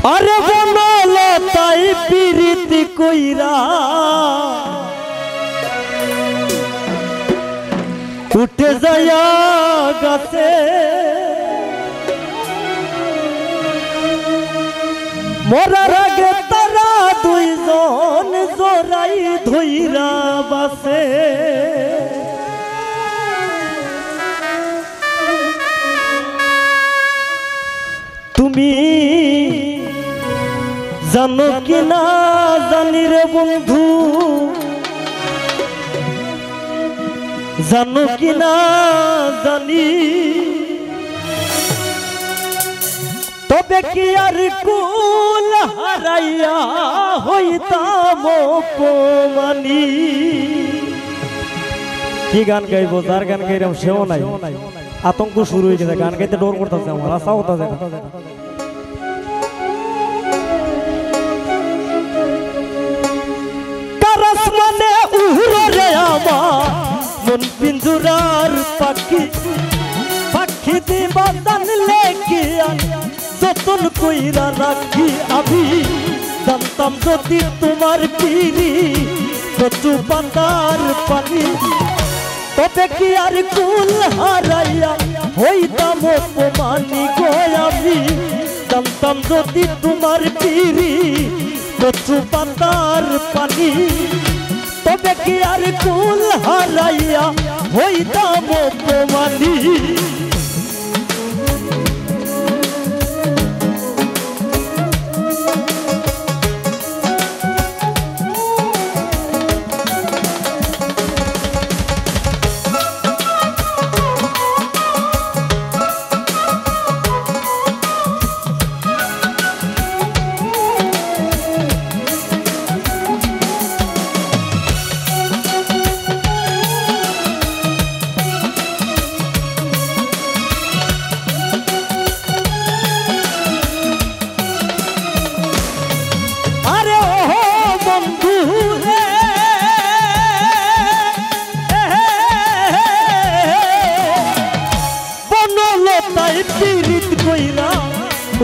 अरे बनलो ताई पीरिति कइरा उठे जाया गाছে मोरार आगे तारा दुइजन जोराई धइरा बासे तुमी जानो कि ना जानी रे बंधु जानो कि ना जानी तबे कि यार कुल हाराइया हইতাম অপমানী কি গান গাইবো যার গান গাইরাম সেও নাই आतंक शुरू हो गया गान गाइते डर करतेছে আমার আশা হতাছে কারাস মানে উড়রে আমার মন পিঞ্জরার পাখি পাখি দিবা জানলে কি যতন কইরা রাখি আমি জানতাম যদি তোমার পিরি কচু পাতার পানি तबे कि यार कुल हाराइया हইতাম অপমানী গো আমি জানতাম যদি তোমার পিরি কচু পাতার পানি तबे कि यार कुल हाराइया हইতাম অপমানী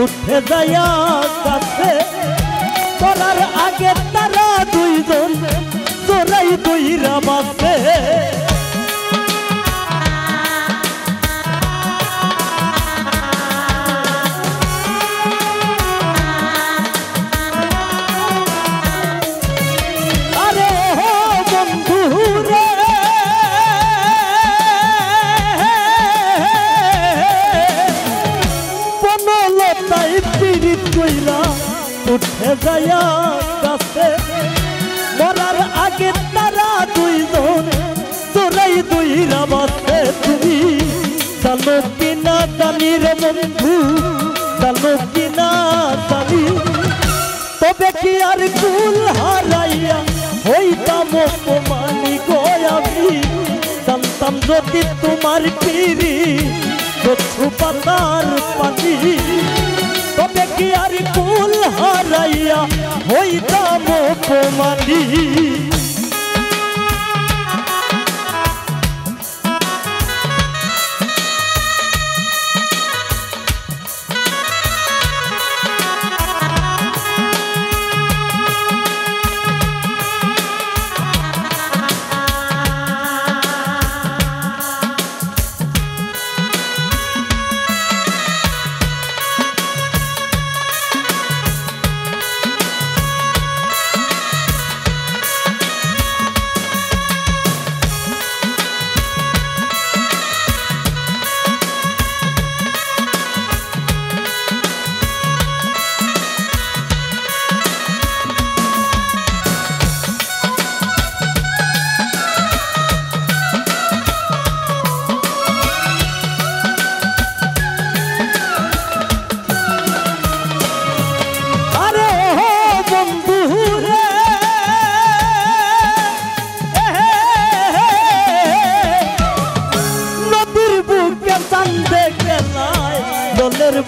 उठे जाया गाছে তোরার আগে তারা দুইজন জোরাই দইরা বাসে আরে ও বন্ধু রে তাই পীড়িত কইরা উঠে যায়া গাছে মরার আগে তারা দুইজন জোরাই দইরা বাসে তুমি জানো কি না জানি রে বন্ধু জানো কি না জানি তবে কি আর কুল হারাইয়া হইতাম অপমানী গো আমি জানতাম যদি তোমার পিরি কচু পাতার পানি तबे कि यार कुल हाराइया हইতাম অপমানী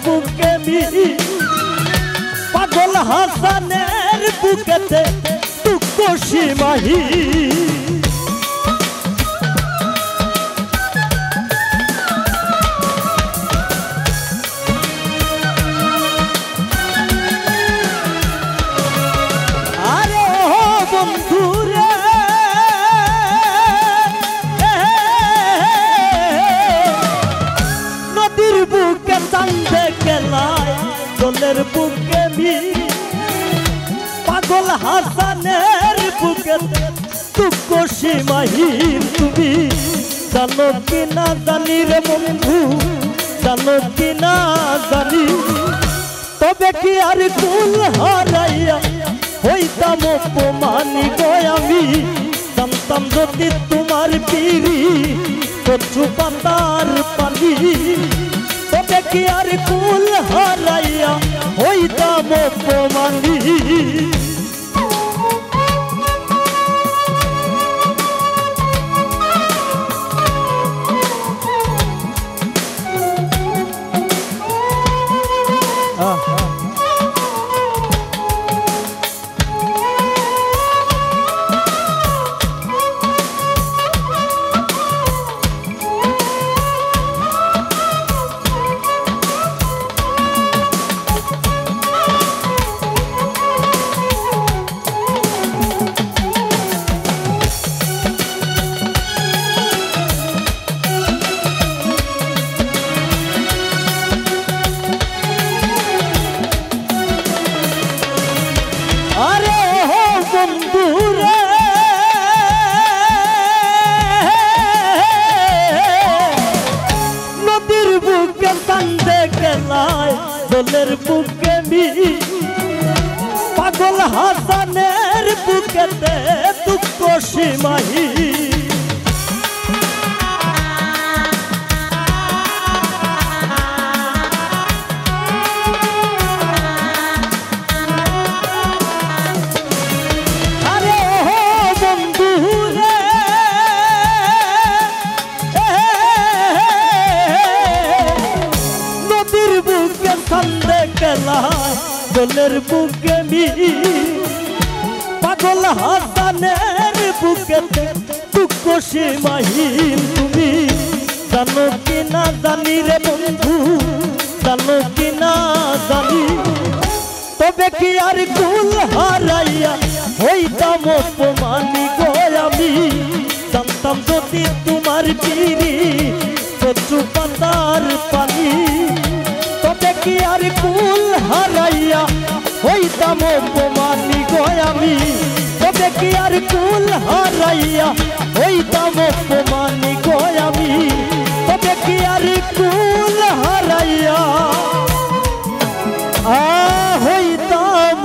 বুকে মিহি পাগল হাসানের বুকেতে তুকশি মাহি আমি পাগল হাসানের বুকে দুঃখ সীমাহীন তুমি জানো কি না জানি রে বন্ধু জানো কি না জানি তবে কি আর কুল হারাইয়া হইতাম অপমানি গো আমি জানতাম যদি তোমার পিরি কচু পাতার পানি তবে কি আর কুল হারাইয়া হইতাম অপমানি নদীর বুকে কান্দে গেলায় দোলের বুকে মি পাগল হাসানের বুকেতে দুঃখ সীমাহীন দোলের বুকে মি পাগল হাসানের বুকেতে দুঃখ সীমাহীন তুমি জানো কি না জানি রে বন্ধু জানো কি না জানি তবে কি আর কুল হারাইয়া হইতাম অপমানি গো আমি জানতাম যদি তোমার পিরি কচু পাতার পানি তবে কি আর কুল হারাইয়া হইতাম অপমানি গো আমি তবে কি আর কুল হারাইয়া হইতাম অপমানি গো আমি তবে কি আর কুল হারাইয়া হইতাম